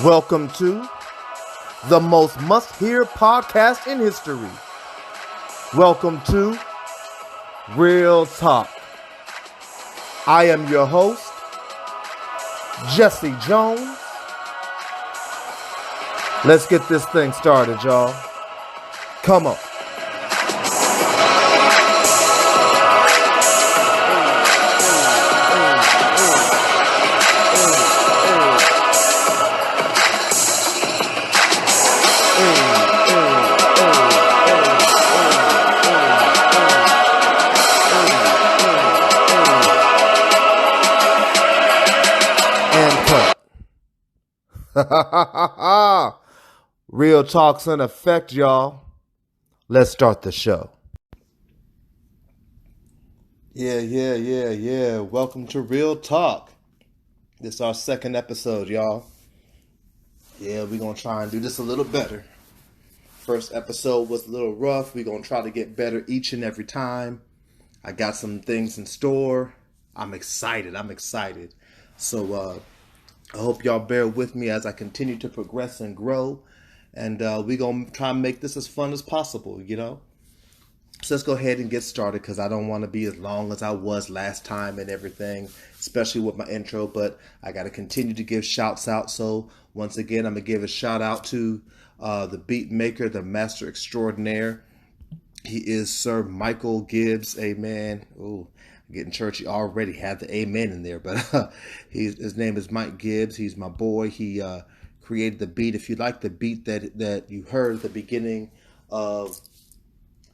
Welcome to the most must-hear podcast in history. Welcome to Real Talk. I am your host, Jesse Jones. Let's get this thing started, y'all. Come on. Real Talk's in effect, y'all. Let's start the show. Yeah. Welcome to Real Talk. This is our second episode, y'all. Yeah, we're going to try and do this a little better. First episode was a little rough. We're going to try to get better each and every time. I got some things in store. I'm excited. So, I hope y'all bear with me as I continue to progress and grow. And we're going to try and make this as fun as possible, you know. So let's go ahead and get started because I don't want to be as long as I was last time and everything, especially with my intro. But I got to continue to give shouts out. So once again, I'm going to give a shout out to the beat maker, the master extraordinaire. He is Sir Michael Gibbs. Amen. Ooh. Getting churchy already, had the amen in there, but his name is Mike Gibbs. He's my boy. He created the beat. If you like the beat that you heard at the beginning of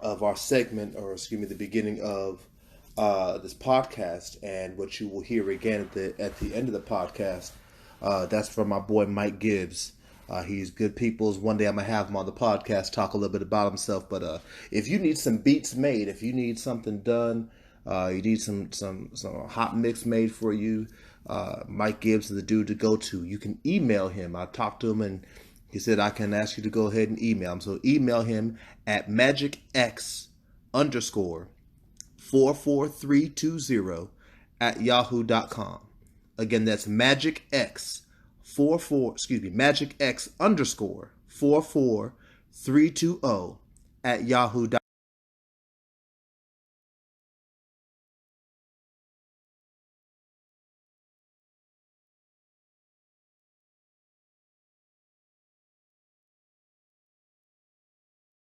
our segment, or excuse me, the beginning of this podcast, and what you will hear again at the end of the podcast, that's from my boy Mike Gibbs. He's good people's. One day I'm gonna have him on the podcast, talk a little bit about himself. But if you need some beats made, if you need something done, you need some hot mix made for you, Mike Gibbs is the dude to go to. You can email him. I talked to him and he said I can ask you to go ahead and email him. So email him at magicx_44320 at yahoo.com. Again, that's magicx_44320 at yahoo.com.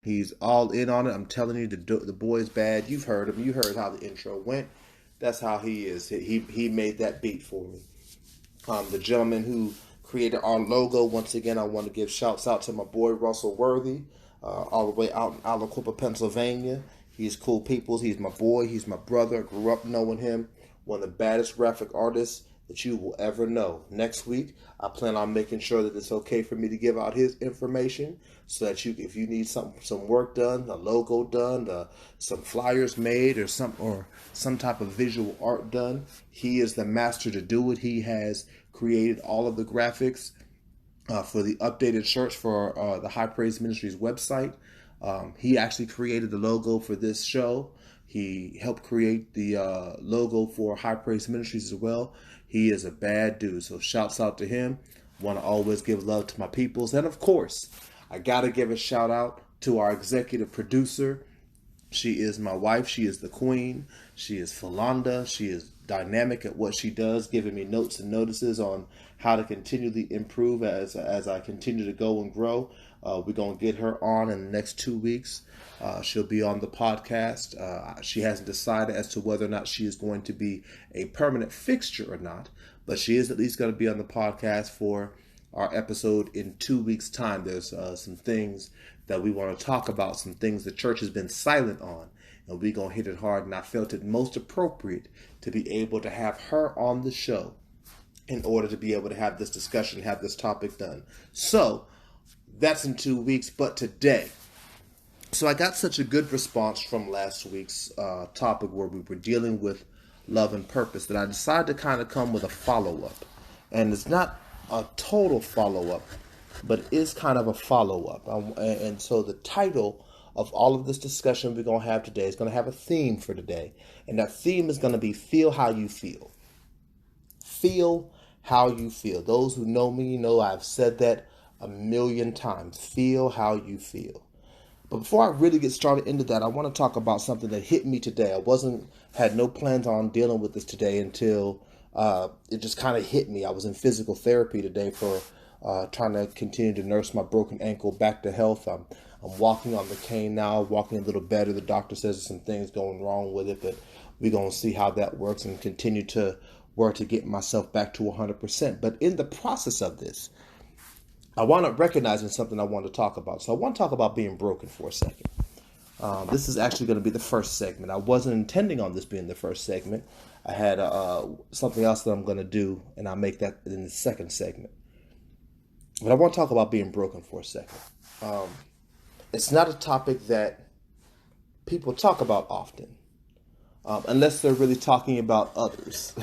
He's all in on it. I'm telling you, the boy's bad. You've heard him. You heard how the intro went. That's how he is. He made that beat for me. The gentleman who created our logo, once again, I want to give shouts out to my boy Russell Worthy, all the way out in Aliquippa, Pennsylvania. He's cool peoples. He's my boy. He's my brother. I grew up knowing him. One of the baddest graphic artists that you will ever know. Next week, I plan on making sure that it's okay for me to give out his information so that if you need some work done, a logo done, some flyers made, or some type of visual art done, he is the master to do it. He has created all of the graphics for the updated shirts for the High Praise Ministries website. He actually created the logo for this show. He helped create the logo for High Praise Ministries as well. He is a bad dude, so shouts out to him. Want to always give love to my peoples. And of course, I got to give a shout out to our executive producer. She is my wife. She is the queen. She is Philonda. She is dynamic at what she does, giving me notes and notices on how to continually improve as I continue to go and grow. We're going to get her on in the next 2 weeks. She'll be on the podcast. She hasn't decided as to whether or not she is going to be a permanent fixture or not, but she is at least going to be on the podcast for our episode in 2 weeks' time. There's some things that we want to talk about, some things the church has been silent on, and we're going to hit it hard, and I felt it most appropriate to be able to have her on the show in order to be able to have this discussion, have this topic done. So that's in 2 weeks, but today, so I got such a good response from last week's topic where we were dealing with love and purpose that I decided to kind of come with a follow-up. And it's not a total follow-up, but it is kind of a follow-up. And so the title of all of this discussion we're going to have today is going to have a theme for today. And that theme is going to be Feel How You Feel. Feel how you feel. Those who know me know I've said that a million times. Feel how you feel. But before I really get started into that, I want to talk about something that hit me today. Had no plans on dealing with this today until it just kind of hit me. I was in physical therapy today for trying to continue to nurse my broken ankle back to health. I'm walking on the cane now, walking a little better. The doctor says there's some things going wrong with it, but we're going to see how that works and continue to work to get myself back to 100%. But in the process of this, I want to recognize something I want to talk about. So I want to talk about being broken for a second. This is actually going to be the first segment. I wasn't intending on this being the first segment. I had something else that I'm going to do, and I'll make that in the second segment. But I want to talk about being broken for a second. It's not a topic that people talk about often, unless they're really talking about others.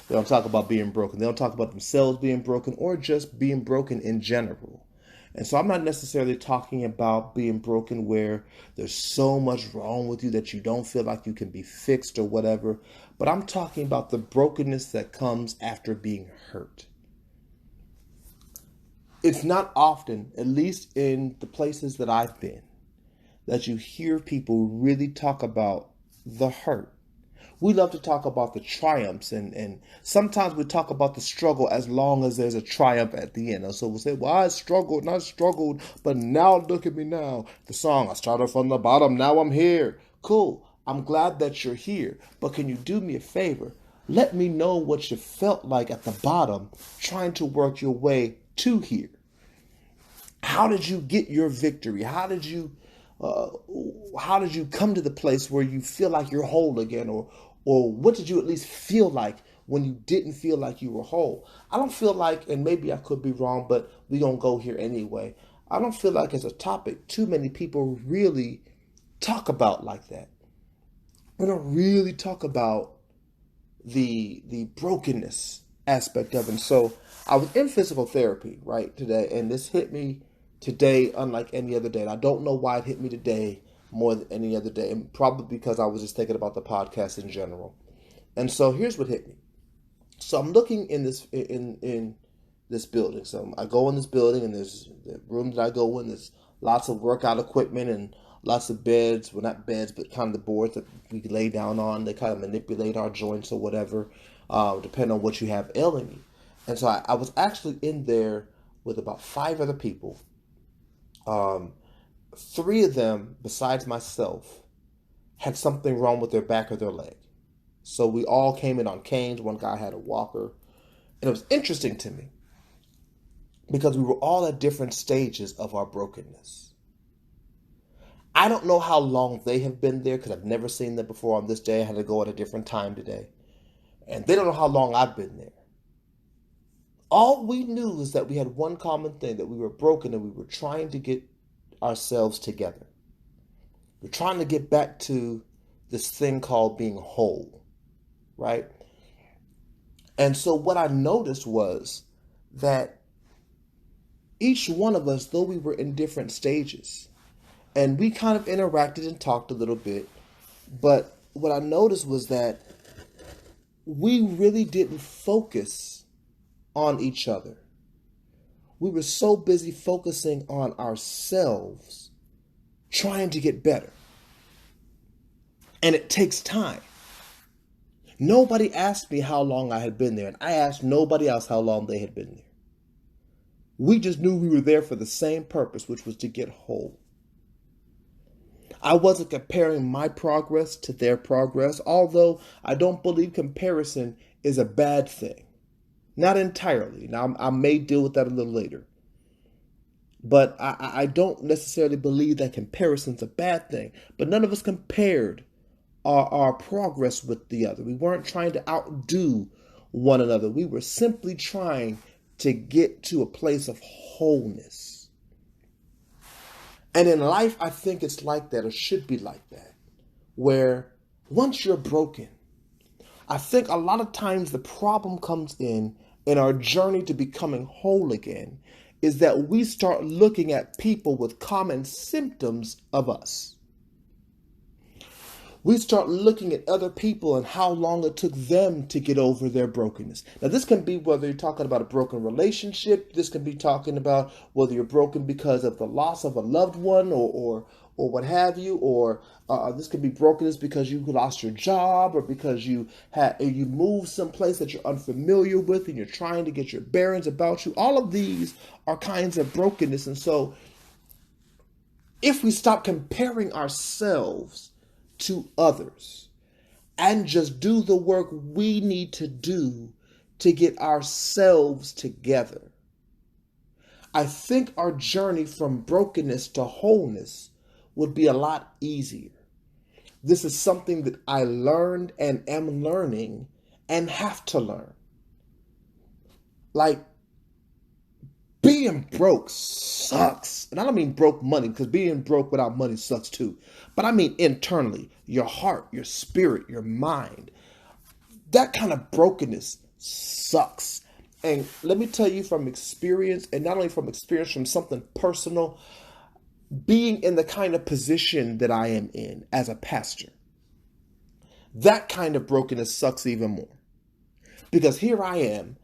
They don't talk about being broken. They don't talk about themselves being broken or just being broken in general. And so I'm not necessarily talking about being broken where there's so much wrong with you that you don't feel like you can be fixed or whatever. But I'm talking about the brokenness that comes after being hurt. It's not often, at least in the places that I've been, that you hear people really talk about the hurt. We love to talk about the triumphs, and sometimes we talk about the struggle as long as there's a triumph at the end. And so we'll say, well, I struggled, but now look at me now. The song, I started from the bottom, now I'm here. Cool, I'm glad that you're here, but can you do me a favor? Let me know what you felt like at the bottom, trying to work your way to here. How did you get your victory? How did you come to the place where you feel like you're whole again? Or what did you at least feel like when you didn't feel like you were whole? I don't feel like, and maybe I could be wrong, but we're going to go here anyway. I don't feel like as a topic, too many people really talk about like that. We don't really talk about the brokenness aspect of it. And so I was in physical therapy, right, today, and this hit me today unlike any other day. And I don't know why it hit me today more than any other day, and probably because I was just thinking about the podcast in general. And so here's what hit me. So I'm looking in this building. So I go in this building, and there's the room that I go in. There's lots of workout equipment and lots of beds. Well, not beds, but kind of the boards that we lay down on. They kind of manipulate our joints or whatever, depending on what you have ailing you. And so I was actually in there with about 5 other people. 3 of them, besides myself, had something wrong with their back or their leg. So we all came in on canes. One guy had a walker. And it was interesting to me because we were all at different stages of our brokenness. I don't know how long they have been there because I've never seen them before on this day. I had to go at a different time today. And they don't know how long I've been there. All we knew is that we had one common thing, that we were broken and we were trying to get ourselves together. We're trying to get back to this thing called being whole, right? And so what I noticed was that each one of us, though we were in different stages, and we kind of interacted and talked a little bit, but what I noticed was that we really didn't focus on each other. We were so busy focusing on ourselves, trying to get better. And it takes time. Nobody asked me how long I had been there, and I asked nobody else how long they had been there. We just knew we were there for the same purpose, which was to get whole. I wasn't comparing my progress to their progress, although I don't believe comparison is a bad thing. Not entirely. Now, I may deal with that a little later. But I don't necessarily believe that comparison's a bad thing. But none of us compared our progress with the other. We weren't trying to outdo one another. We were simply trying to get to a place of wholeness. And in life, I think it's like that, or should be like that, where once you're broken, I think a lot of times the problem comes in our journey to becoming whole again, is that we start looking at people with common symptoms of us. We start looking at other people and how long it took them to get over their brokenness. Now, this can be whether you're talking about a broken relationship. This can be talking about whether you're broken because of the loss of a loved one or what have you, or this could be brokenness because you lost your job, or because you moved someplace that you're unfamiliar with and you're trying to get your bearings about you. All of these are kinds of brokenness. And so if we stop comparing ourselves to others and just do the work we need to do to get ourselves together, I think our journey from brokenness to wholeness would be a lot easier. This is something that I learned and am learning and have to learn. Like, being broke sucks. And I don't mean broke money, because being broke without money sucks too. But I mean internally, your heart, your spirit, your mind. That kind of brokenness sucks. And let me tell you from experience, and not only from experience, from something personal, being in the kind of position that I am in as a pastor, that kind of brokenness sucks even more. Because here I am,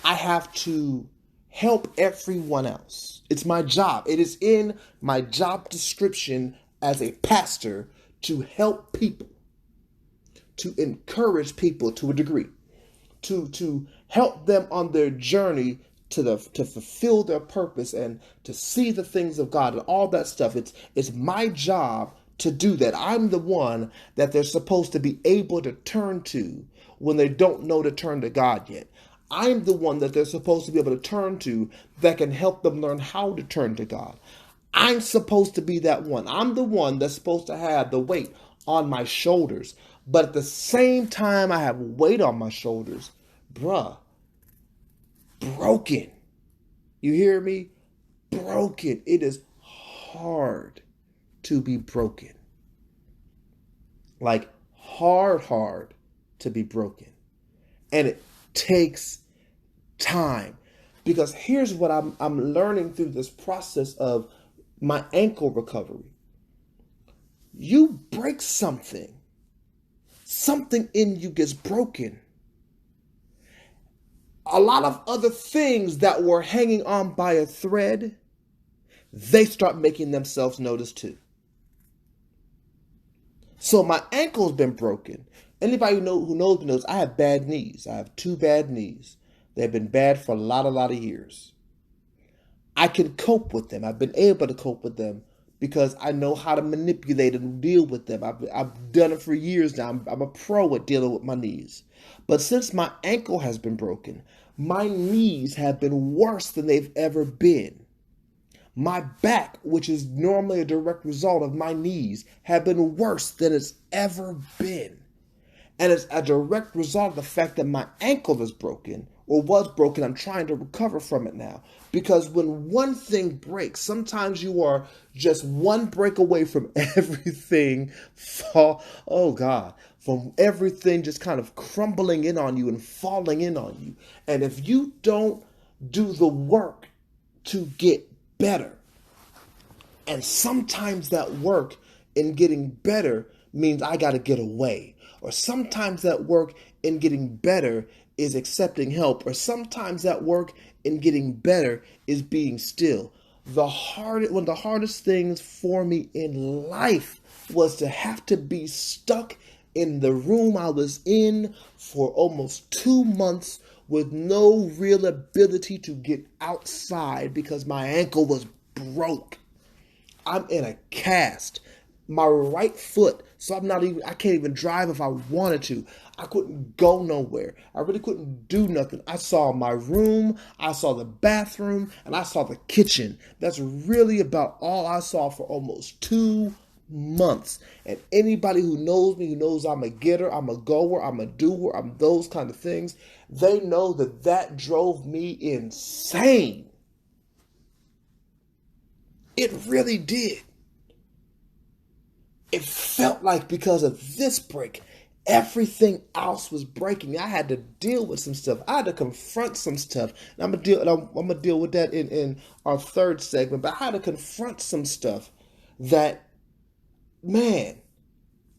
I have to help everyone else. It's my job. It is in my job description as a pastor to help people, to encourage people to a degree, to help them on their journey to fulfill their purpose and to see the things of God and all that stuff. It's my job to do that. I'm the one that they're supposed to be able to turn to when they don't know to turn to God yet. I'm the one that they're supposed to be able to turn to that can help them learn how to turn to God. I'm supposed to be that one. I'm the one that's supposed to have the weight on my shoulders. But at the same time I have weight on my shoulders, broken. You hear me? Broken. It is hard to be broken. Like, hard to be broken. And it takes time, because here's what I'm learning through this process of my ankle recovery. You break something in you gets broken. A lot of other things that were hanging on by a thread, they start making themselves noticed too. So my ankle's been broken. Anybody who knows me knows I have bad knees. I have 2 bad knees. They've been bad for a lot of years. I can cope with them. I've been able to cope with them because I know how to manipulate and deal with them. I've done it for years now. I'm a pro at dealing with my knees. But since my ankle has been broken, my knees have been worse than they've ever been. My back, which is normally a direct result of my knees, have been worse than it's ever been. And it's a direct result of the fact that my ankle is broken, or was broken. I'm trying to recover from it now. Because when one thing breaks, sometimes you are just one break away from everything from everything just kind of crumbling in on you and falling in on you. And if you don't do the work to get better, and sometimes that work in getting better means I got to get away, or sometimes that work in getting better is accepting help, or sometimes that work in getting better is being still. One of the hardest things for me in life was to have to be stuck in the room I was in for almost 2 months with no real ability to get outside because my ankle was broke. I'm in a cast. My right foot, so I can't even drive if I wanted to. I couldn't go nowhere. I really couldn't do nothing. I saw my room, I saw the bathroom, and I saw the kitchen. That's really about all I saw for almost 2 months. And anybody who knows me, who knows I'm a getter, I'm a goer, I'm a doer, I'm those kind of things, they know that drove me insane. It really did. It felt like because of this break, everything else was breaking. I had to deal with some stuff. I had to confront some stuff. And I'm gonna deal with that in our third segment. But I had to confront some stuff that, man,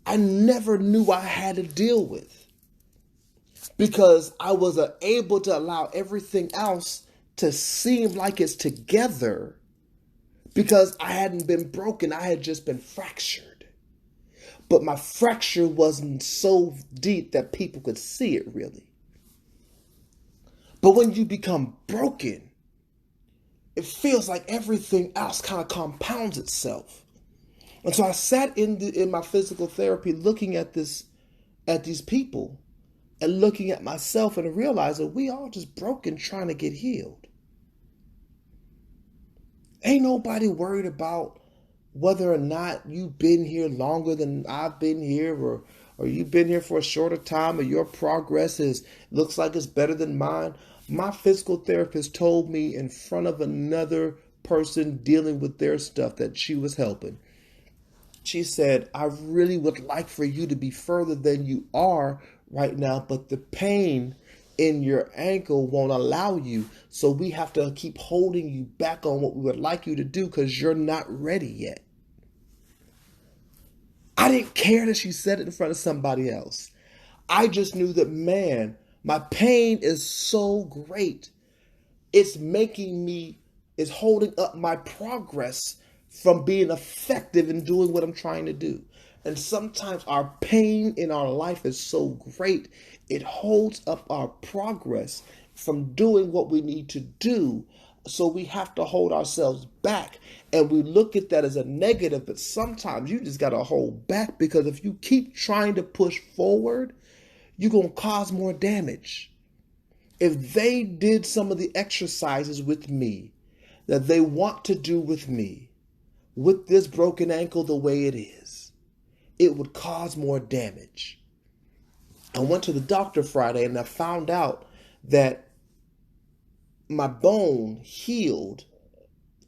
I never knew I had to deal with, because I was able to allow everything else to seem like it's together, because I hadn't been broken. I had just been fractured. But my fracture wasn't so deep that people could see it really. But when you become broken, it feels like everything else kind of compounds itself. And so I sat in my physical therapy looking at these people and looking at myself, and realizing we all just broken trying to get healed. Ain't nobody worried about whether or not you've been here longer than I've been here, or you've been here for a shorter time, or your progress looks like it's better than mine. My physical therapist told me in front of another person dealing with their stuff that she was helping. She said, I really would like for you to be further than you are right now, but the pain in your ankle won't allow you. So we have to keep holding you back on what we would like you to do because you're not ready yet. I didn't care that she said it in front of somebody else. I just knew that, man, my pain is so great. It's holding up my progress from being effective in doing what I'm trying to do. And sometimes our pain in our life is so great, it holds up our progress from doing what we need to do. So we have to hold ourselves back. And we look at that as a negative, but sometimes you just got to hold back, because if you keep trying to push forward, you're going to cause more damage. If they did some of the exercises with me that they want to do with me, with this broken ankle the way it is, it would cause more damage. I went to the doctor Friday and I found out that my bone healed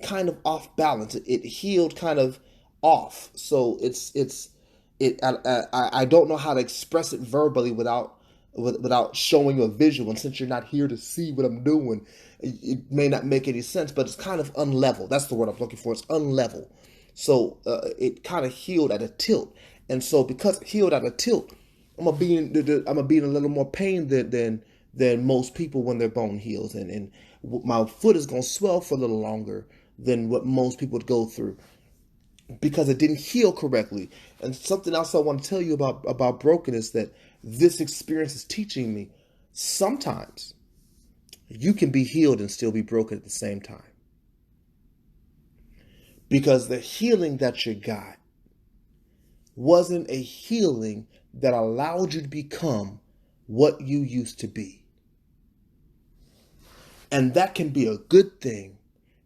kind of off balance. It healed kind of off. So I don't know how to express it verbally without showing you a visual. And since you're not here to see what I'm doing, it may not make any sense, but it's kind of unlevel. That's the word I'm looking for. It's unlevel. So it kind of healed at a tilt. And so because it healed at a tilt, I'm gonna be in a little more pain than most people when their bone heals, and my foot is gonna swell for a little longer than what most people would go through, because it didn't heal correctly. And something else I want to tell you about brokenness, that this experience is teaching me, sometimes you can be healed and still be broken at the same time. Because the healing that you got wasn't a healing that allowed you to become what you used to be. And that can be a good thing,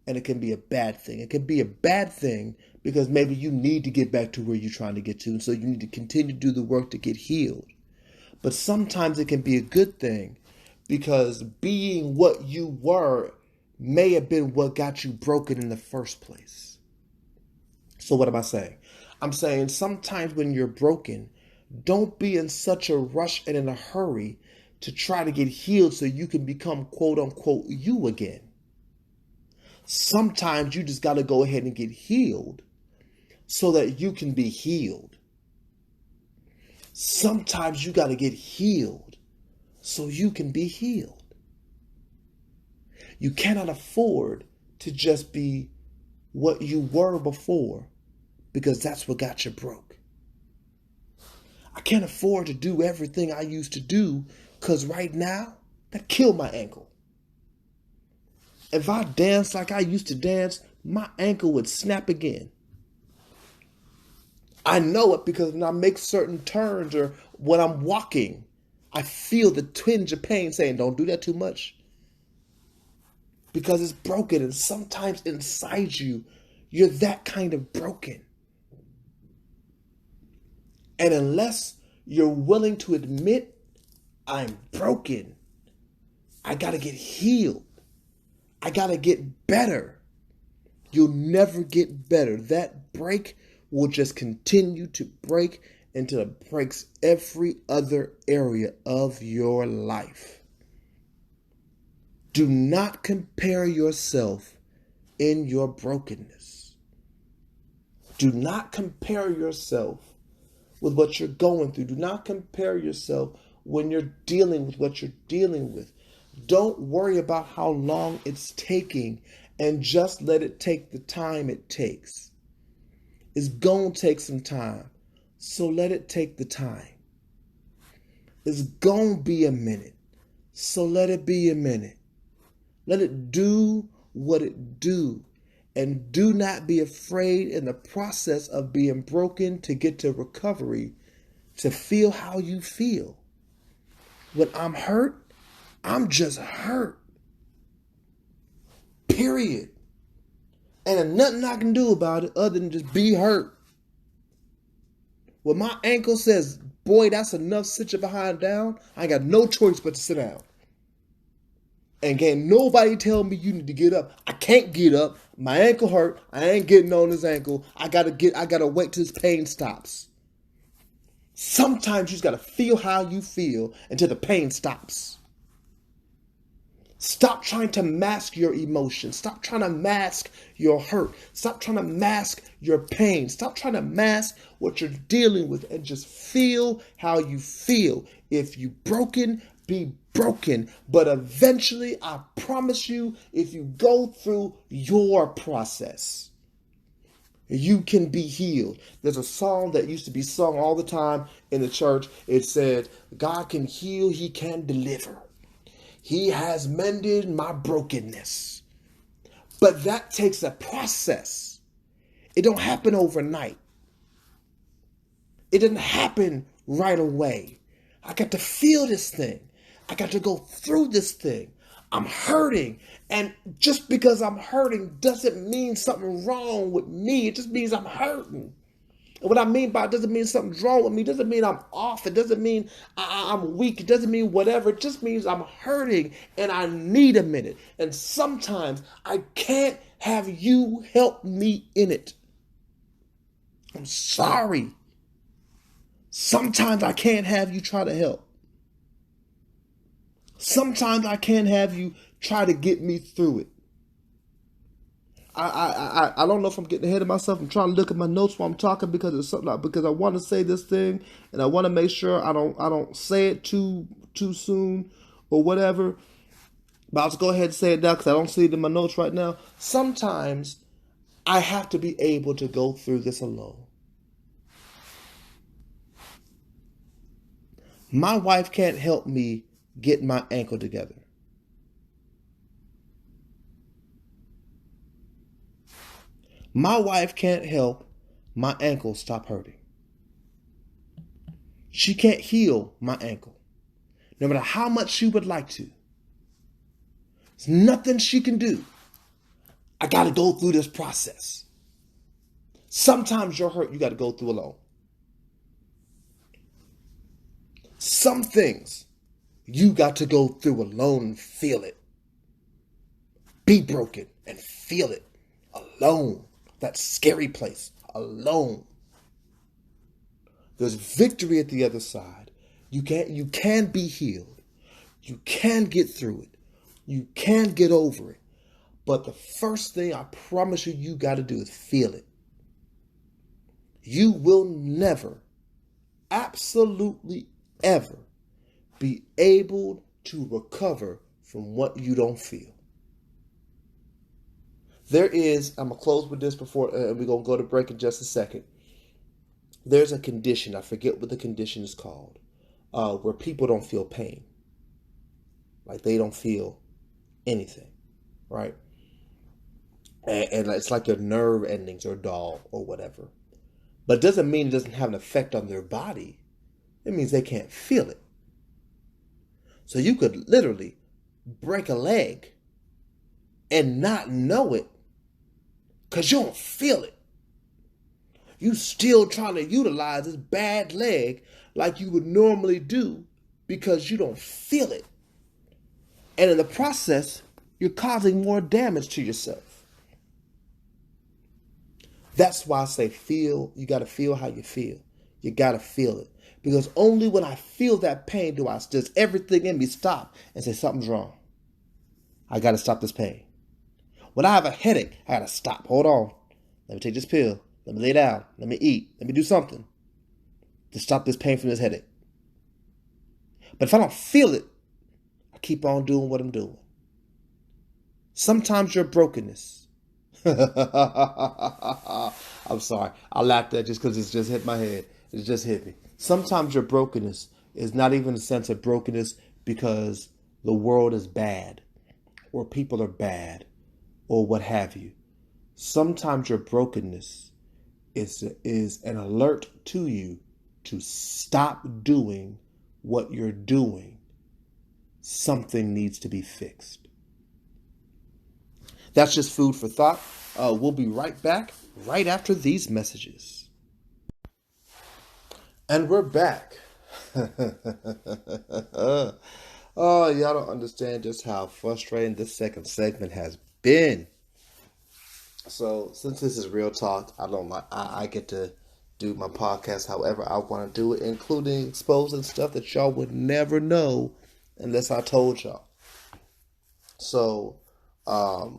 and it can be a bad thing. It can be a bad thing because maybe you need to get back to where you're trying to get to, and so you need to continue to do the work to get healed. But sometimes it can be a good thing, because being what you were may have been what got you broken in the first place. So what am I saying? I'm saying sometimes when you're broken, don't be in such a rush and in a hurry to try to get healed so you can become quote unquote you again. Sometimes you just got to go ahead and get healed so that you can be healed. Sometimes you got to get healed so you can be healed. You cannot afford to just be what you were before, because that's what got you broke. I can't afford to do everything I used to do, because right now, that killed my ankle. If I danced like I used to dance, my ankle would snap again. I know it because when I make certain turns or when I'm walking, I feel the twinge of pain saying, don't do that too much. Because it's broken, and sometimes inside you, you're that kind of broken. And unless you're willing to admit, I'm broken, I got to get healed, I got to get better, you'll never get better. That break will just continue to break until it breaks every other area of your life. Do not compare yourself in your brokenness. Do not compare yourself with what you're going through. Do not compare yourself when you're dealing with what you're dealing with. Don't worry about how long it's taking, and just let it take the time it takes. It's going to take some time, so let it take the time. It's going to be a minute, so let it be a minute. Let it do what it do. And do not be afraid in the process of being broken to get to recovery, to feel how you feel. When I'm hurt, I'm just hurt. Period. And there's nothing I can do about it other than just be hurt. When my ankle says, boy, that's enough, sit your behind down, I ain't got no choice but to sit down. And can't nobody tell me you need to get up. I can't get up. My ankle hurt. I ain't getting on this ankle. I gotta wait till this pain stops. Sometimes you just gotta feel how you feel until the pain stops. Stop trying to mask your emotions. Stop trying to mask your hurt. Stop trying to mask your pain. Stop trying to mask what you're dealing with and just feel how you feel. If you're broken, be broken. But eventually, I promise you, if you go through your process, you can be healed. There's a song that used to be sung all the time in the church. It said, God can heal, he can deliver. He has mended my brokenness. But that takes a process. It don't happen overnight. It didn't happen right away. I got to feel this thing. I got to go through this thing. I'm hurting. And just because I'm hurting doesn't mean something wrong with me. It just means I'm hurting. And what I mean by it doesn't mean something's wrong with me. It doesn't mean I'm off. It doesn't mean I'm weak. It doesn't mean whatever. It just means I'm hurting and I need a minute. And sometimes I can't have you help me in it. I'm sorry. Sometimes I can't have you try to help. Sometimes I can't have you try to get me through it. I don't know if I'm getting ahead of myself. I'm trying to look at my notes while I'm talking because it's something because I want to say this thing and I want to make sure I don't say it too soon or whatever. But I'll just go ahead and say it now because I don't see it in my notes right now. Sometimes I have to be able to go through this alone. My wife can't help me get my ankle together. My wife can't help my ankle stop hurting. She can't heal my ankle, no matter how much she would like to. There's nothing she can do. I got to go through this process. Sometimes your hurt you got to go through alone. Some things you got to go through alone and feel it. Be broken and feel it alone. That scary place, alone. There's victory at the other side. You can be healed. You can get through it. You can get over it. But the first thing I promise you got to do is feel it. You will never, absolutely ever, be able to recover from what you don't feel. I'm going to close with this before we're going to go to break in just a second. There's a condition, I forget what the condition is called, where people don't feel pain. Like they don't feel anything, right? And it's like their nerve endings are dull or whatever. But it doesn't mean it doesn't have an effect on their body. It means they can't feel it. So you could literally break a leg and not know it because you don't feel it. You still trying to utilize this bad leg like you would normally do because you don't feel it. And in the process, you're causing more damage to yourself. That's why I say feel. You got to feel how you feel. You got to feel it. Because only when I feel that pain does everything in me stop and say something's wrong. I got to stop this pain. When I have a headache, I got to stop. Hold on. Let me take this pill. Let me lay down. Let me eat. Let me do something. to stop this pain from this headache. But if I don't feel it, I keep on doing what I'm doing. Sometimes your brokenness. I'm sorry. I laughed at just because it's just hit my head. It just hit me. Sometimes your brokenness is not even a sense of brokenness because the world is bad or people are bad or what have you. Sometimes your brokenness is an alert to you to stop doing what you're doing. Something needs to be fixed. That's just food for thought. We'll be right back right after these messages. And we're back. Oh, y'all don't understand just how frustrating this second segment has been. So, since this is real talk, I get to do my podcast however I want to do it, including exposing stuff that y'all would never know unless I told y'all. So, I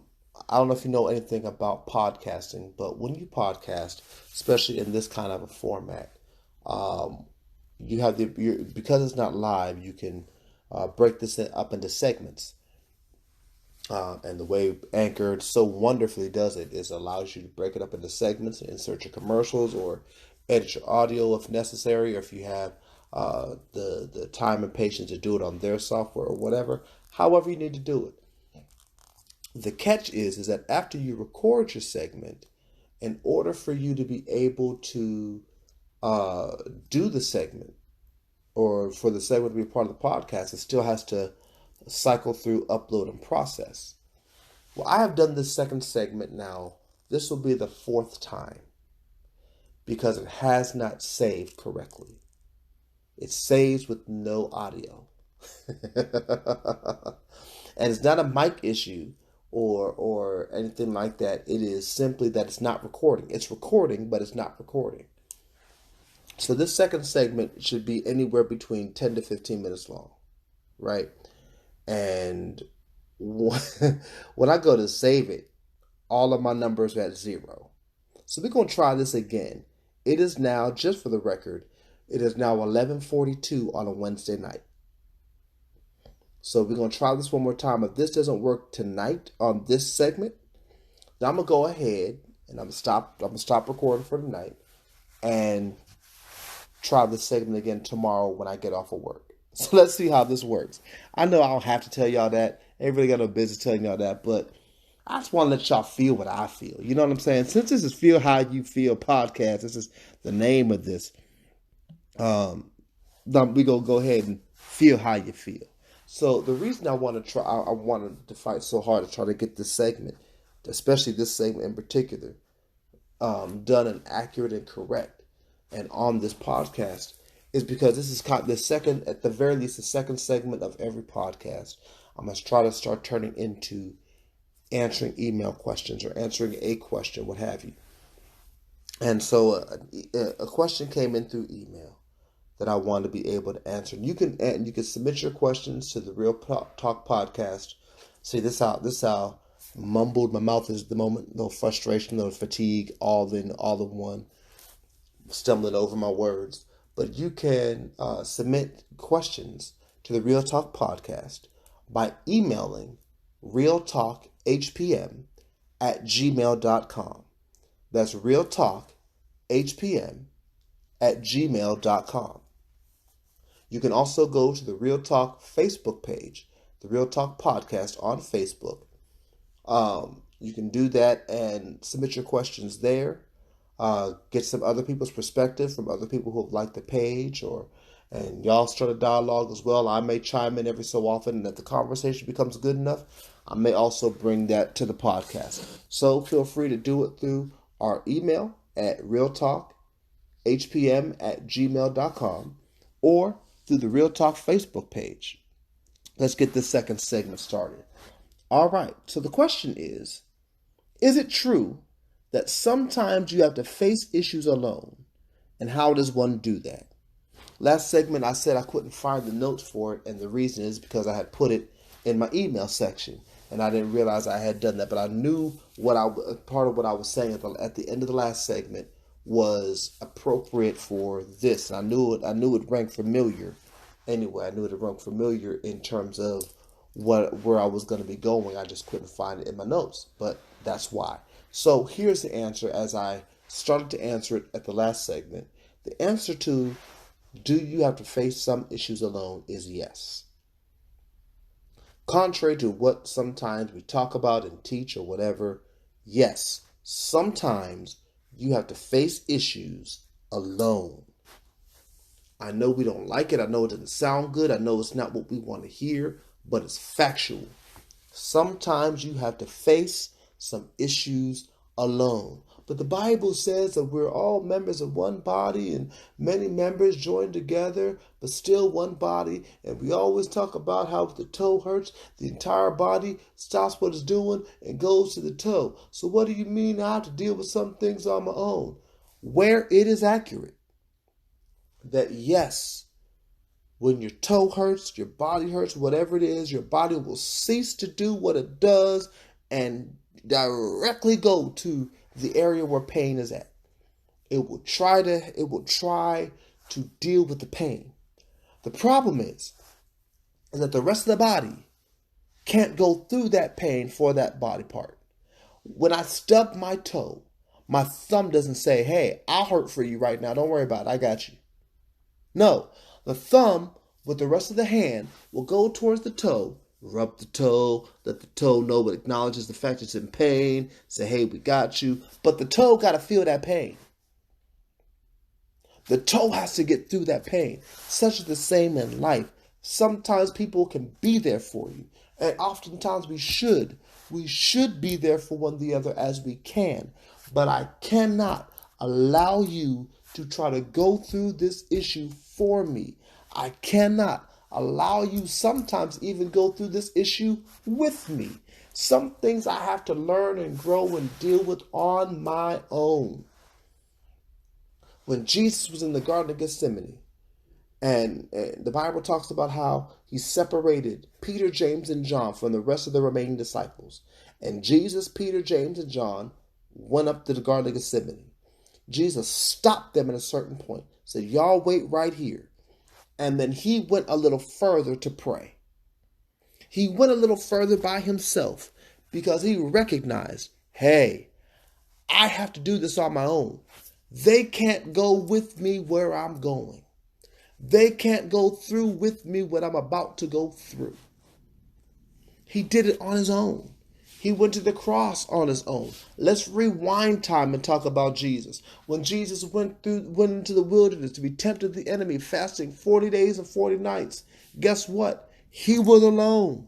don't know if you know anything about podcasting, but when you podcast, especially in this kind of a format, you have because it's not live, you can break this up into segments. And the way Anchor so wonderfully does it is allows you to break it up into segments, insert your commercials, or edit your audio if necessary, or if you have the time and patience to do it on their software or whatever. However you need to do it. The catch is that after you record your segment, in order for you to be able to do the segment, or for the segment to be part of the podcast, it still has to cycle through, upload, and process. Well, I have done this second segment now. This will be the fourth time because it has not saved correctly. It saves with no audio. And it's not a mic issue or anything like that. It is simply that it's not recording. It's recording, but it's not recording. So this second segment should be anywhere between 10 to 15 minutes long, right? And when I go to save it, all of my numbers are at 0. So we're going to try this again. It is now, just for the record, it is now 11:42 on a Wednesday night. So we're going to try this one more time. If this doesn't work tonight on this segment, then I'm going to go ahead and I'm going to stop recording for tonight and try this segment again tomorrow when I get off of work. So let's see how this works. I know I don't have to tell y'all that. Ain't really got no business telling y'all that, but I just want to let y'all feel what I feel. You know what I'm saying? Since this is Feel How You Feel podcast, this is the name of this. We gonna go ahead and feel how you feel. So the reason I wanted to fight so hard to try to get this segment, especially this segment in particular, done and accurate and correct, and on this podcast, is because this is the second, at the very least, the second segment of every podcast. I'm going to try to start turning into answering email questions or answering a question, what have you. And so a question came in through email that I want to be able to answer. And you can submit your questions to the Real Talk podcast. See, this how mumbled my mouth is at the moment. No frustration, no fatigue, all in one. Stumbling over my words. But you can submit questions to the Real Talk podcast by emailing realtalkhpm@gmail.com. That's realtalkhpm@gmail.com. You can also go to the Real Talk Facebook page, the Real Talk podcast on Facebook. You can do that and submit your questions there. Get some other people's perspective from other people who have liked the page, and y'all start a dialogue as well. I may chime in every so often, and if the conversation becomes good enough, I may also bring that to the podcast. So feel free to do it through our email at realtalkhpm@gmail.com or through the Real Talk Facebook page. Let's get this second segment started. All right, so the question is it true that sometimes you have to face issues alone, and how does one do that? Last segment I said I couldn't find the notes for it, and the reason is because I had put it in my email section, and I didn't realize I had done that, but I knew part of what I was saying at the end of the last segment was appropriate for this. And I knew it rang familiar. Anyway, I knew it rang familiar in terms of where I was going to be going. I just couldn't find it in my notes, but that's why. So here's the answer as I started to answer it at the last segment. The answer to do you have to face some issues alone is yes. Contrary to what sometimes we talk about and teach or whatever, yes, sometimes you have to face issues alone. I know we don't like it. I know it doesn't sound good. I know it's not what we want to hear, but it's factual. Sometimes you have to face some issues alone. But the Bible says that we're all members of one body and many members joined together, but still one body. And we always talk about how if the toe hurts, the entire body stops what it's doing and goes to the toe. So what do you mean I have to deal with some things on my own? Where it is accurate that yes, when your toe hurts, your body hurts, whatever it is, your body will cease to do what it does and directly go to the area where pain is at. It will try to deal with the pain. The problem is that the rest of the body can't go through that pain for that body part. When I stub my toe, my thumb doesn't say, hey, I'll hurt for you right now. Don't worry about it. I got you. No, the thumb with the rest of the hand will go towards the toe, rub the toe, let the toe know it acknowledges the fact it's in pain, say, hey, we got you. But the toe got to feel that pain. The toe has to get through that pain. Such is the same in life. Sometimes people can be there for you. And oftentimes we should. We should be there for one the other as we can. But I cannot allow you to try to go through this issue for me. I cannot allow you sometimes even go through this issue with me. Some things I have to learn and grow and deal with on my own. When Jesus was in the Garden of Gethsemane, and the Bible talks about how he separated Peter, James, and John from the rest of the remaining disciples. And Jesus, Peter, James, and John went up to the Garden of Gethsemane. Jesus stopped them at a certain point, said, y'all wait right here. And then he went a little further to pray. He went a little further by himself because he recognized, hey, I have to do this on my own. They can't go with me where I'm going. They can't go through with me what I'm about to go through. He did it on his own. He went to the cross on his own. Let's rewind time and talk about Jesus. When Jesus went into the wilderness to be tempted of the enemy, fasting 40 days and 40 nights, guess what? He was alone.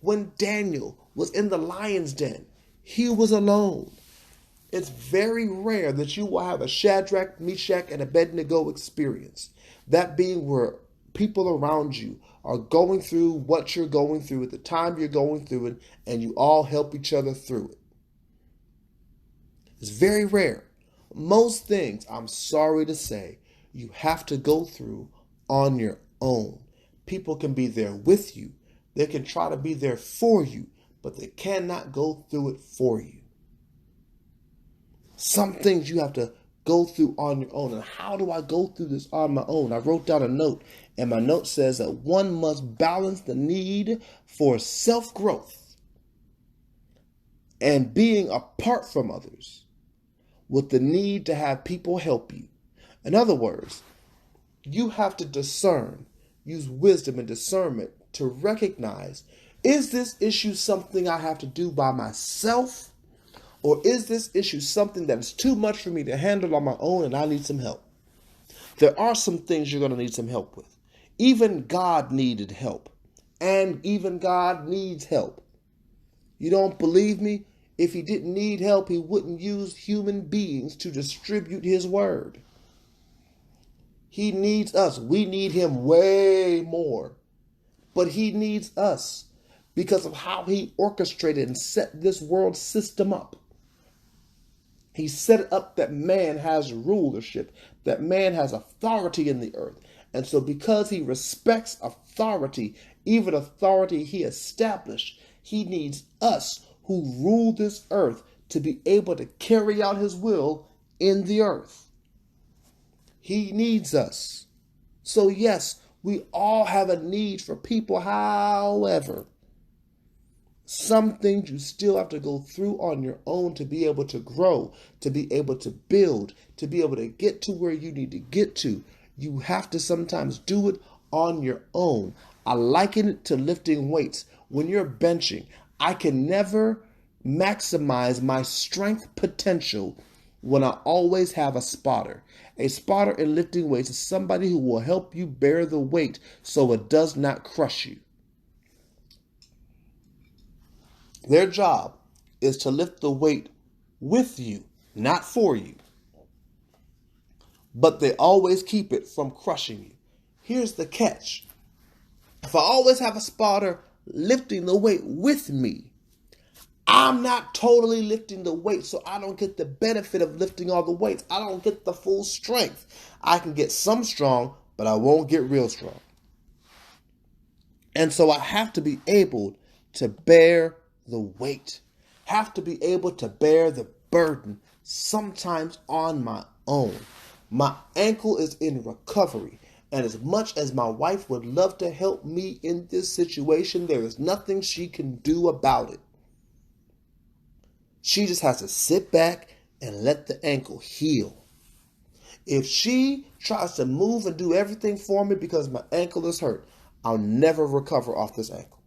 When Daniel was in the lion's den, he was alone. It's very rare that you will have a Shadrach, Meshach, and Abednego experience. That being where people around you are going through what you're going through at the time you're going through it, and you all help each other through it. It's very rare. Most things, I'm sorry to say, you have to go through on your own. People can be there with you. They can try to be there for you, but they cannot go through it for you. Some things you have to go through on your own. And how do I go through this on my own? I wrote down a note, and my note says that one must balance the need for self-growth and being apart from others with the need to have people help you. In other words, you have to discern, use wisdom and discernment to recognize, is this issue something I have to do by myself? Or is this issue something that is too much for me to handle on my own and I need some help? There are some things you're going to need some help with. Even God needed help. And even God needs help. You don't believe me? If he didn't need help, he wouldn't use human beings to distribute his word. He needs us. We need him way more. But he needs us because of how he orchestrated and set this world system up. He set it up that man has rulership, that man has authority in the earth. And so because he respects authority, even authority he established, he needs us who rule this earth to be able to carry out his will in the earth. He needs us. So yes, we all have a need for people. However, some things you still have to go through on your own to be able to grow, to be able to build, to be able to get to where you need to get to. You have to sometimes do it on your own. I liken it to lifting weights. When you're benching, I can never maximize my strength potential when I always have a spotter. A spotter in lifting weights is somebody who will help you bear the weight so it does not crush you. Their job is to lift the weight with you, not for you. But they always keep it from crushing you. Here's the catch. If I always have a spotter lifting the weight with me, I'm not totally lifting the weight, so I don't get the benefit of lifting all the weights. I don't get the full strength. I can get some strong, but I won't get real strong. And so I have to be able to bear the weight, have to be able to bear the burden, sometimes on my own. My ankle is in recovery. And as much as my wife would love to help me in this situation, there is nothing she can do about it. She just has to sit back and let the ankle heal. If she tries to move and do everything for me because my ankle is hurt, I'll never recover off this ankle.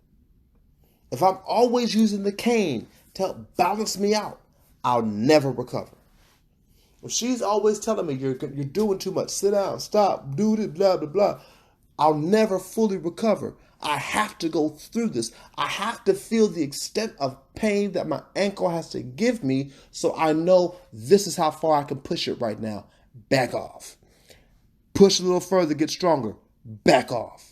If I'm always using the cane to help balance me out, I'll never recover. If she's always telling me you're doing too much, sit down, stop, do this, blah, blah, blah, I'll never fully recover. I have to go through this. I have to feel the extent of pain that my ankle has to give me so I know this is how far I can push it right now. Back off. Push a little further, get stronger. Back off.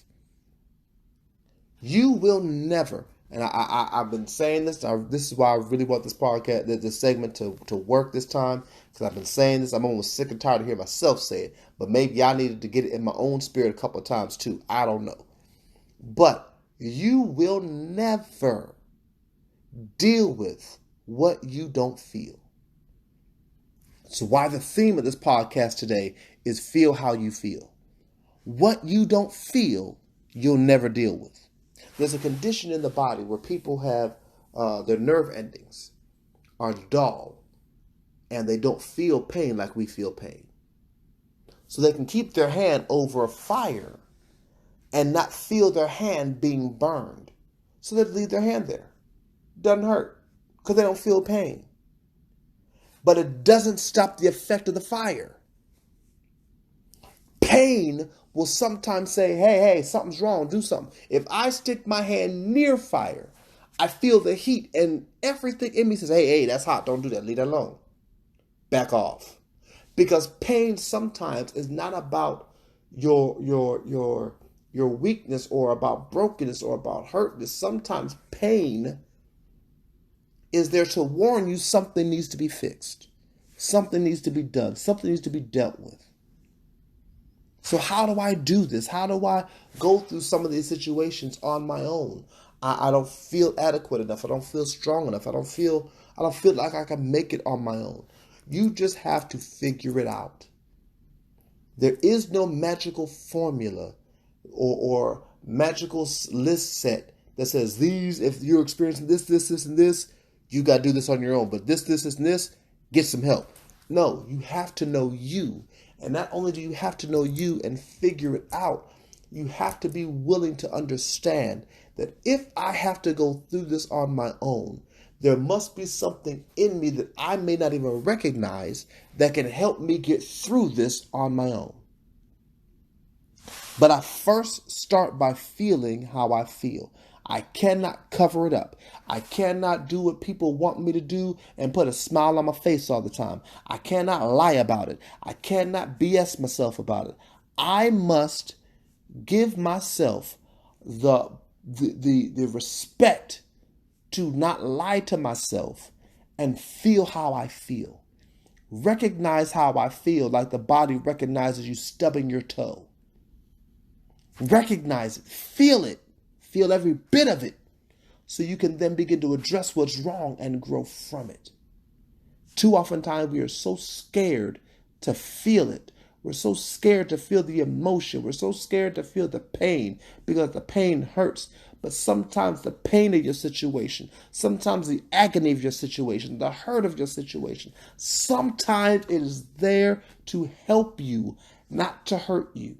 You will never, and I've been saying this. This is why I really want this podcast, this segment to work this time, because I've been saying this. I'm almost sick and tired of hearing myself say it, but maybe I needed to get it in my own spirit a couple of times too. I don't know. But you will never deal with what you don't feel. So why the theme of this podcast today is feel how you feel. What you don't feel, you'll never deal with. There's a condition in the body where people have their nerve endings are dull and they don't feel pain like we feel pain. So they can keep their hand over a fire and not feel their hand being burned. So they leave their hand there. Doesn't hurt because they don't feel pain. But it doesn't stop the effect of the fire. Pain will sometimes say, hey, something's wrong, do something. If I stick my hand near fire, I feel the heat and everything in me says, hey, that's hot, don't do that, leave that alone. Back off. Because pain sometimes is not about your weakness or about brokenness or about hurtness. Sometimes pain is there to warn you something needs to be fixed. Something needs to be done. Something needs to be dealt with. So how do I do this? How do I go through some of these situations on my own? I don't feel adequate enough. I don't feel strong enough. I don't feel like I can make it on my own. You just have to figure it out. There is no magical formula or magical list set that says if you're experiencing this, and this, you got to do this on your own. But this, and this, get some help. No, you have to know you. And not only do you have to know you and figure it out, you have to be willing to understand that if I have to go through this on my own, there must be something in me that I may not even recognize that can help me get through this on my own. But I first start by feeling how I feel. I cannot cover it up. I cannot do what people want me to do and put a smile on my face all the time. I cannot lie about it. I cannot BS myself about it. I must give myself the respect to not lie to myself and feel how I feel. Recognize how I feel like the body recognizes you stubbing your toe. Recognize it. Feel every bit of it so you can then begin to address what's wrong and grow from it. Too often times we are so scared to feel it. We're so scared to feel the emotion. We're so scared to feel the pain because the pain hurts. But sometimes the pain of your situation, sometimes the agony of your situation, the hurt of your situation, sometimes it is there to help you, not to hurt you.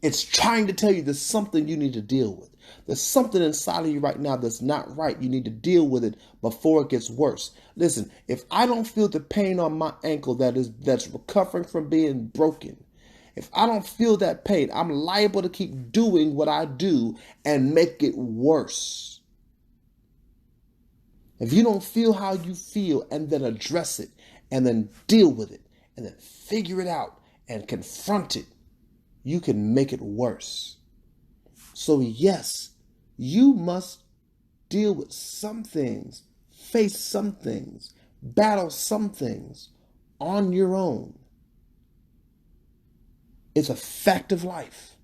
It's trying to tell you there's something you need to deal with. There's something inside of you right now that's not right. You need to deal with it before it gets worse. Listen, if I don't feel the pain on my ankle that's recovering from being broken, if I don't feel that pain, I'm liable to keep doing what I do and make it worse. If you don't feel how you feel and then address it and then deal with it and then figure it out and confront it, you can make it worse. So yes, you must deal with some things, face some things, battle some things on your own. It's a fact of life.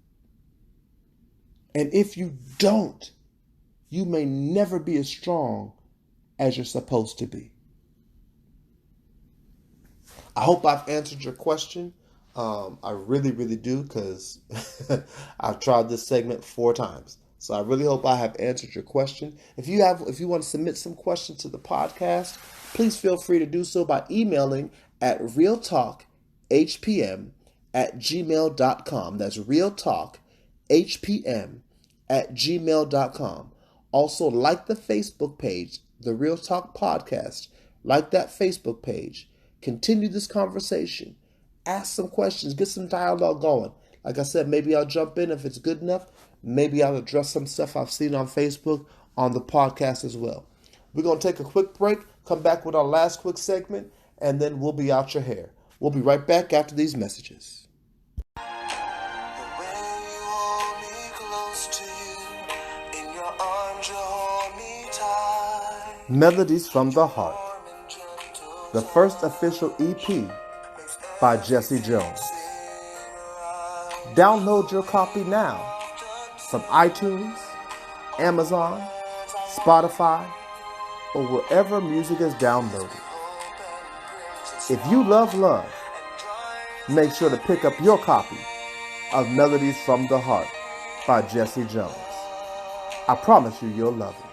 And if you don't, you may never be as strong as you're supposed to be. I hope I've answered your question. I really, really do, because I've tried this segment 4 times. So I really hope I have answered your question. If you want to submit some questions to the podcast, please feel free to do so by emailing at realtalkhpm@gmail.com. That's realtalkhpm@gmail.com. Also, like the Facebook page, the Real Talk Podcast. Like that Facebook page. Continue this conversation. Ask some questions. Get some dialogue going. Like I said, maybe I'll jump in if it's good enough. Maybe I'll address some stuff I've seen on Facebook on the podcast as well. We're going to take a quick break, come back with our last quick segment, and then we'll be out your hair. We'll be right back after these messages. Melodies from the Heart, the first official EP by Jesse Jones. Download your copy now from iTunes, Amazon, Spotify, or wherever music is downloaded. If you love love, make sure to pick up your copy of Melodies from the Heart by Jesse Jones. I promise you'll love it.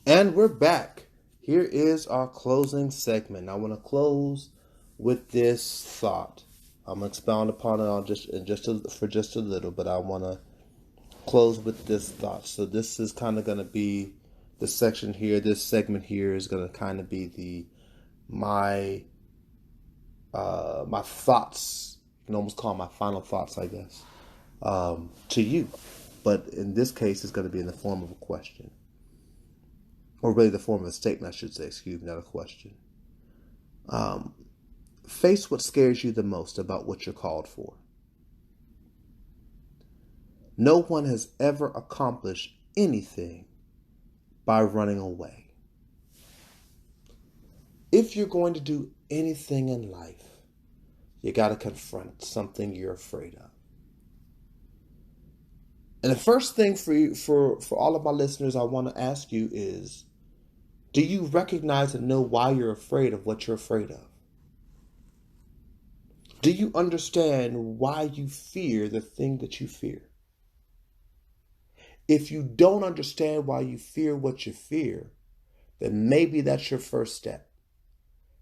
And we're back. Here is our closing segment. I want to close with this thought. I'm going to expound upon it for just a little, but I want to close with this thought. So this is kind of going to be the section here. This segment here is going to kind of be my thoughts. You can almost call them my final thoughts, I guess, to you. But in this case, it's going to be in the form of a question. Or really the form of a statement, I should say, not a question. Face what scares you the most about what you're called for. No one has ever accomplished anything by running away. If you're going to do anything in life, you got to confront something you're afraid of. And the first thing for all of my listeners, I want to ask you is, do you recognize and know why you're afraid of what you're afraid of? Do you understand why you fear the thing that you fear? If you don't understand why you fear what you fear, then maybe that's your first step.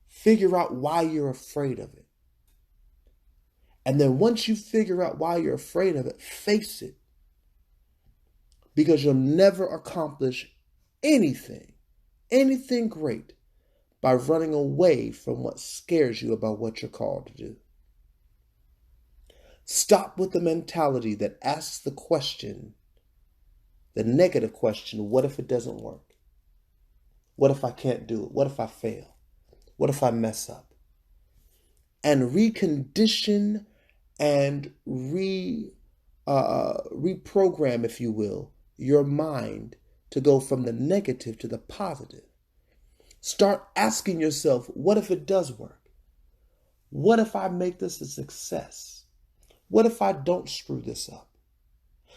Figure out why you're afraid of it. And then once you figure out why you're afraid of it, face it. Because you'll never accomplish anything great by running away from what scares you about what you're called to do. Stop with the mentality that asks the question, the negative question, what if it doesn't work? What if I can't do it? What if I fail? What if I mess up? And recondition and reprogram, if you will, your mind to go from the negative to the positive. Start asking yourself, what if it does work? What if I make this a success? What if I don't screw this up?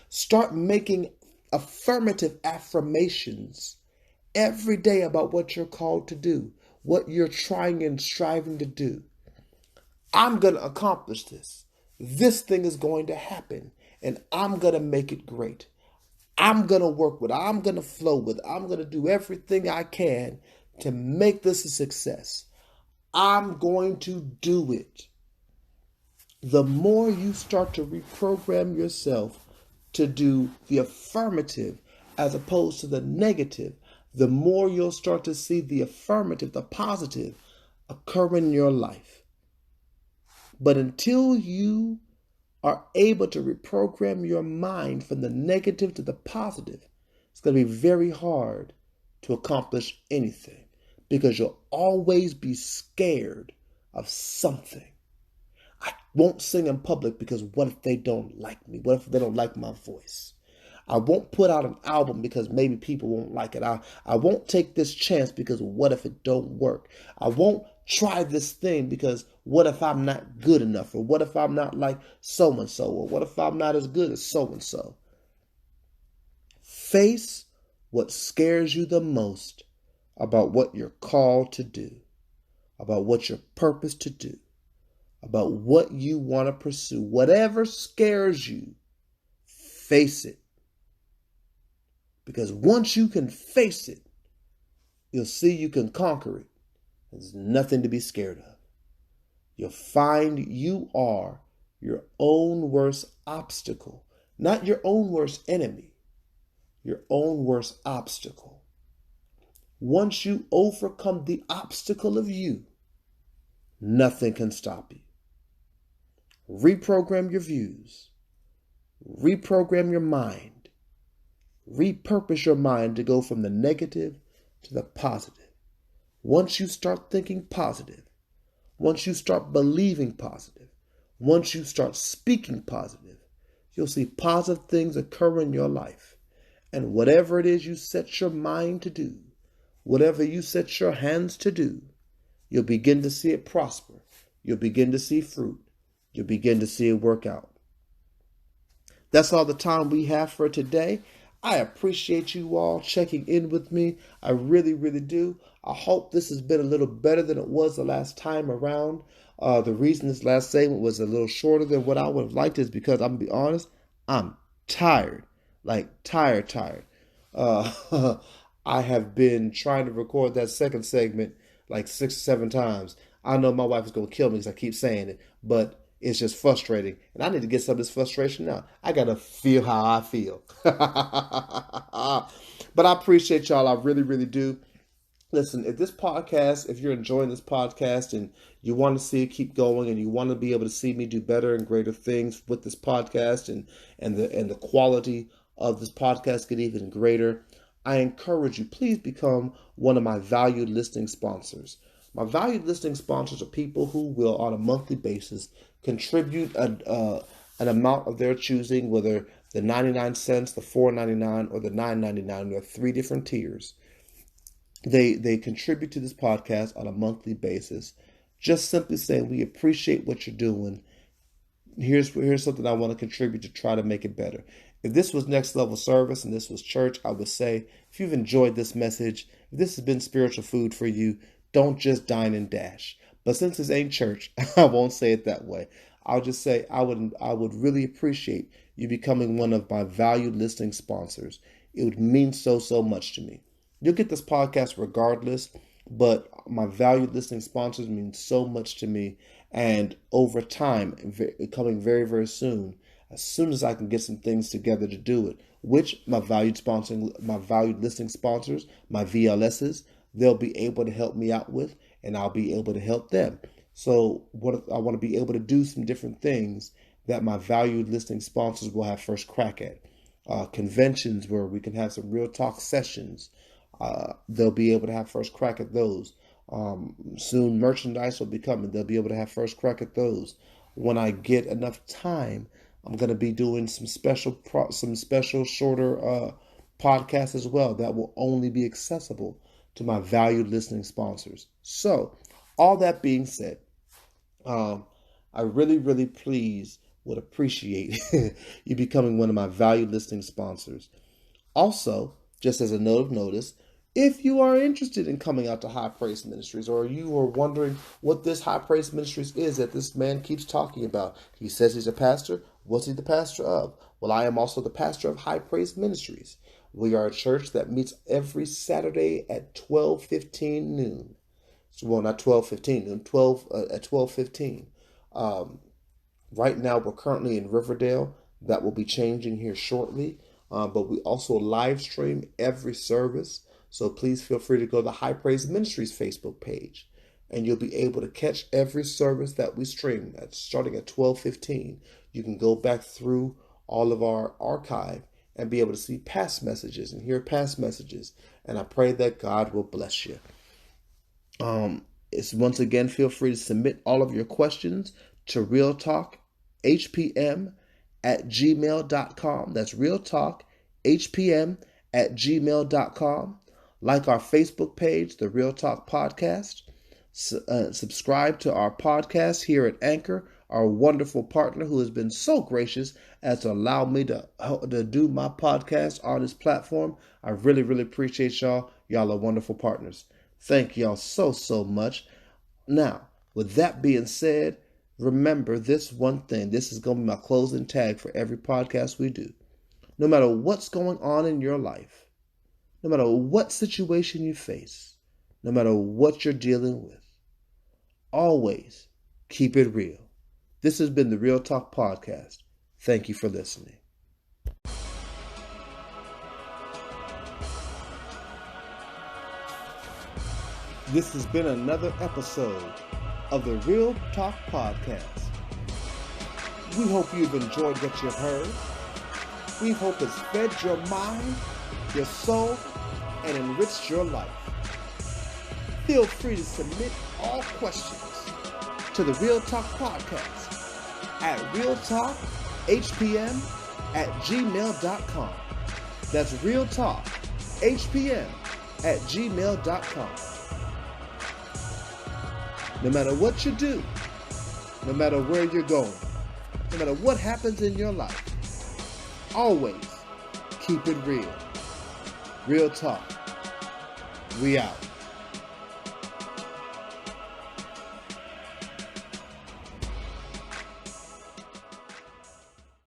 Start making affirmative affirmations every day about what you're called to do, what you're trying and striving to do. I'm going to accomplish this. This thing is going to happen, and I'm going to make it great. I'm going to work with it. I'm going to flow with it. I'm going to do everything I can to make this a success. I'm going to do it. The more you start to reprogram yourself to do the affirmative as opposed to the negative, the more you'll start to see the affirmative, the positive, occur in your life. But until you are able to reprogram your mind from the negative to the positive, it's going to be very hard to accomplish anything because you'll always be scared of something. I won't sing in public because what if they don't like me? What if they don't like my voice? I won't put out an album because maybe people won't like it. I won't take this chance because what if it don't work? I won't try this thing because what if I'm not good enough? Or what if I'm not like so-and-so? Or what if I'm not as good as so-and-so? Face what scares you the most about what you're called to do, about what you're purposed to do, about what you want to pursue. Whatever scares you, face it. Because once you can face it, you'll see you can conquer it. There's nothing to be scared of. You'll find you are your own worst obstacle, not your own worst enemy, your own worst obstacle. Once you overcome the obstacle of you, nothing can stop you. Reprogram your views. Reprogram your mind. Repurpose your mind to go from the negative to the positive. Once you start thinking positive, once you start believing positive, once you start speaking positive, you'll see positive things occur in your life. And whatever it is you set your mind to do, whatever you set your hands to do, you'll begin to see it prosper. You'll begin to see fruit. You'll begin to see it work out. That's all the time we have for today. I appreciate you all checking in with me. I really, really do. I hope this has been a little better than it was the last time around. The reason this last segment was a little shorter than what I would have liked is because I'm going to be honest, I'm tired. Like tired. I have been trying to record that second segment like 6 or 7 times. I know my wife is going to kill me because I keep saying it, but it's just frustrating. And I need to get some of this frustration out. I got to feel how I feel. But I appreciate y'all. I really, really do. Listen, if you're enjoying this podcast and you want to see it keep going and you want to be able to see me do better and greater things with this podcast and the quality of this podcast get even greater, I encourage you, please become one of my valued listening sponsors. My valued listening sponsors are people who will, on a monthly basis, contribute an amount of their choosing, whether the 99 cents, the $4.99, or the $9.99. There are 3 different tiers. They contribute to this podcast on a monthly basis, just simply saying, we appreciate what you're doing. Here's something I want to contribute to try to make it better. If this was next level service and this was church, I would say, if you've enjoyed this message, if this has been spiritual food for you, don't just dine and dash. But since this ain't church, I won't say it that way. I'll just say I would really appreciate you becoming one of my valued listening sponsors. It would mean so much to me. You'll get this podcast regardless, but my valued listening sponsors mean so much to me. And over time, coming very, very soon as I can get some things together to do it, which my valued listening sponsors, my VLSs, they'll be able to help me out with, and I'll be able to help them. So I want to be able to do some different things that my valued listening sponsors will have first crack at. Conventions where we can have some real talk sessions. They'll be able to have first crack at those. Soon merchandise will be coming. They'll be able to have first crack at those. When I get enough time, I'm going to be doing some special shorter podcasts as well that will only be accessible to my valued listening sponsors. So, all that being said, I really, really please would appreciate you becoming one of my valued listening sponsors. Also, just as a note of notice, if you are interested in coming out to High Praise Ministries, or you are wondering what this High Praise Ministries is that this man keeps talking about, he says he's a pastor. What's he the pastor of? Well, I am also the pastor of High Praise Ministries. We are a church that meets every Saturday at 12:15 noon. Well, not 12:15 noon, 12:15. Right now, we're currently in Riverdale. That will be changing here shortly. But we also live stream every service. So please feel free to go to the High Praise Ministries Facebook page, and you'll be able to catch every service that we stream starting at 12:15. You can go back through all of our archive and be able to see past messages and hear past messages. And I pray that God will bless you. It's once again, feel free to submit all of your questions to realtalkhpm@gmail.com. That's realtalkhpm@gmail.com. Like our Facebook page, The Real Talk Podcast. Subscribe to our podcast here at Anchor, our wonderful partner who has been so gracious as to allow me to do my podcast on this platform. I really, really appreciate y'all. Y'all are wonderful partners. Thank y'all so, so much. Now, with that being said, remember this one thing. This is going to be my closing tag for every podcast we do. No matter what's going on in your life, no matter what situation you face, no matter what you're dealing with, always keep it real. This has been the Real Talk Podcast. Thank you for listening. This has been another episode of the Real Talk Podcast. We hope you've enjoyed what you've heard. We hope it's fed your mind, your soul, and enriched your life. Feel free to submit all questions to the Real Talk Podcast at realtalkhpm@gmail.com. That's realtalkhpm@gmail.com. No matter what you do, no matter where you're going, no matter what happens in your life, always keep it real. Real talk. We out.